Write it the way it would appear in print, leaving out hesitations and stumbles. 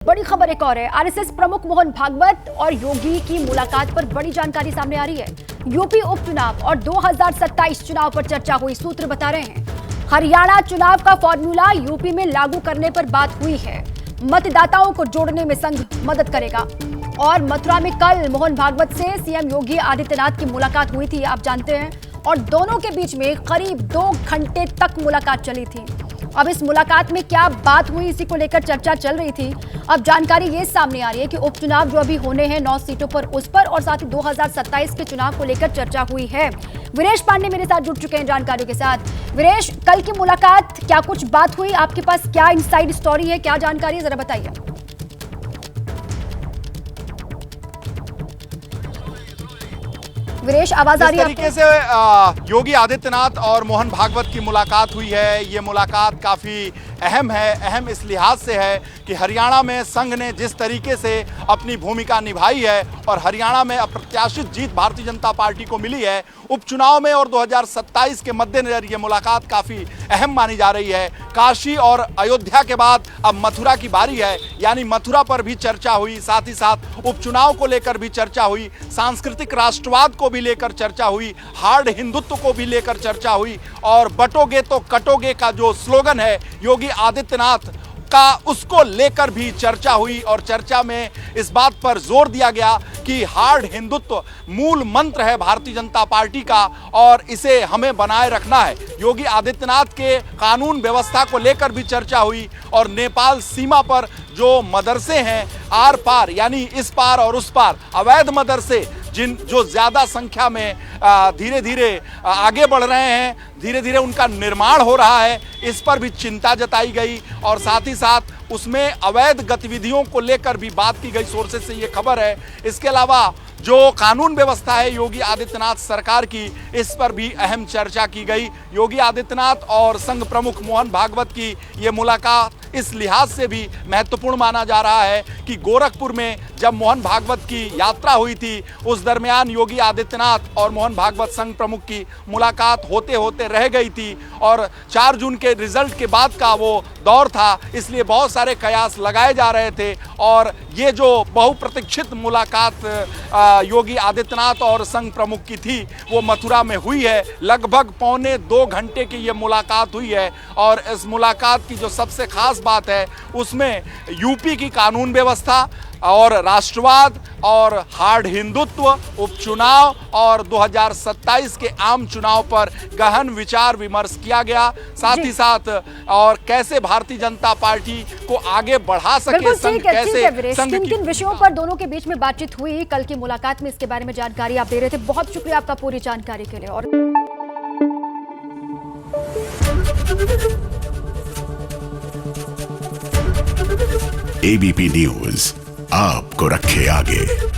बड़ी खबर एक और है। आरएसएस प्रमुख मोहन भागवत और योगी की मुलाकात पर बड़ी जानकारी सामने आ रही है। यूपी उपचुनाव और 2027 चुनाव पर चर्चा हुई। सूत्र बता रहे हैं हरियाणा चुनाव का फॉर्मूला यूपी में लागू करने पर बात हुई है। मतदाताओं को जोड़ने में संघ मदद करेगा। और मथुरा में कल मोहन भागवत से सीएम योगी आदित्यनाथ की मुलाकात हुई थी, आप जानते हैं, और दोनों के बीच में करीब 2 घंटे तक मुलाकात चली थी। अब इस मुलाकात में क्या बात हुई, इसी को लेकर चर्चा चल रही थी। अब जानकारी ये सामने आ रही है कि उपचुनाव जो अभी होने हैं 9 सीटों पर, उस पर और साथ ही 2027 के चुनाव को लेकर चर्चा हुई है। वीरेश पांडे मेरे साथ जुड़ चुके हैं जानकारियों के साथ। वीरेश, कल की मुलाकात, क्या कुछ बात हुई, आपके पास क्या इनसाइड स्टोरी है, क्या जानकारी है, जरा बताइए। वीरेश, आवाज आ रही है? जिस तरीके से योगी आदित्यनाथ और मोहन भागवत की मुलाकात हुई है, ये मुलाकात काफी अहम है। अहम इस लिहाज से है कि हरियाणा में संघ ने जिस तरीके से अपनी भूमिका निभाई है और हरियाणा में अप्रत्याशित जीत भारतीय जनता पार्टी को मिली है, उपचुनाव में और 2027 के मद्देनजर ये मुलाकात काफी अहम मानी जा रही है। काशी और अयोध्या के बाद अब मथुरा की बारी है, यानी मथुरा पर भी चर्चा हुई, साथ ही साथ उपचुनाव को लेकर भी चर्चा हुई, सांस्कृतिक राष्ट्रवाद को भी लेकर चर्चा हुई, हार्ड हिंदुत्व को भी लेकर चर्चा हुई, और बटोगे तो कटोगे का जो स्लोगन है योगी आदित्यनाथ का, उसको लेकर भी चर्चा हुई। और चर्चा में इस बात पर जोर दिया गया कि हार्ड हिंदुत्व मूल मंत्र है भारतीय जनता पार्टी का और इसे हमें बनाए रखना है। योगी आदित्यनाथ के कानून व्यवस्था को लेकर भी चर्चा हुई और नेपाल सीमा पर जो मदरसे हैं आर पार, यानी इस पार और उस पार अवैध मदरसे जो ज्यादा संख्या में धीरे धीरे आगे बढ़ रहे हैं, धीरे धीरे उनका निर्माण हो रहा है, इस पर भी चिंता जताई गई। और साथ ही साथ उसमें अवैध गतिविधियों को लेकर भी बात की गई, सोर्सेज से ये खबर है। इसके अलावा जो कानून व्यवस्था है योगी आदित्यनाथ सरकार की, इस पर भी अहम चर्चा की गई। योगी आदित्यनाथ और संघ प्रमुख मोहन भागवत की ये मुलाकात इस लिहाज से भी महत्वपूर्ण माना जा रहा है कि गोरखपुर में जब मोहन भागवत की यात्रा हुई थी, उस दरमियान योगी आदित्यनाथ और मोहन भागवत संघ प्रमुख की मुलाकात होते होते रह गई थी और 4 जून के रिजल्ट के बाद का वो दौर था, इसलिए बहुत सारे कयास लगाए जा रहे थे। और ये जो बहुप्रतीक्षित मुलाकात योगी आदित्यनाथ और संघ प्रमुख की थी, वो मथुरा में हुई है। लगभग 1.25 घंटे की ये मुलाकात हुई है और इस मुलाकात की जो सबसे खास बात है, उसमें यूपी की कानून व्यवस्था और राष्ट्रवाद और हार्ड हिंदुत्व, उपचुनाव और 2027 के आम चुनाव पर गहन विचार विमर्श किया गया। साथ ही साथ और कैसे भारतीय जनता पार्टी को आगे बढ़ा सके संघ, कैसे संघ किन विषयों पर दोनों के बीच में बातचीत हुई कल की मुलाकात में, इसके बारे में जानकारी आप दे रहे थे। बहुत शुक्रिया आपका पूरी जानकारी के लिए। और एबीपी न्यूज आपको रखे आगे।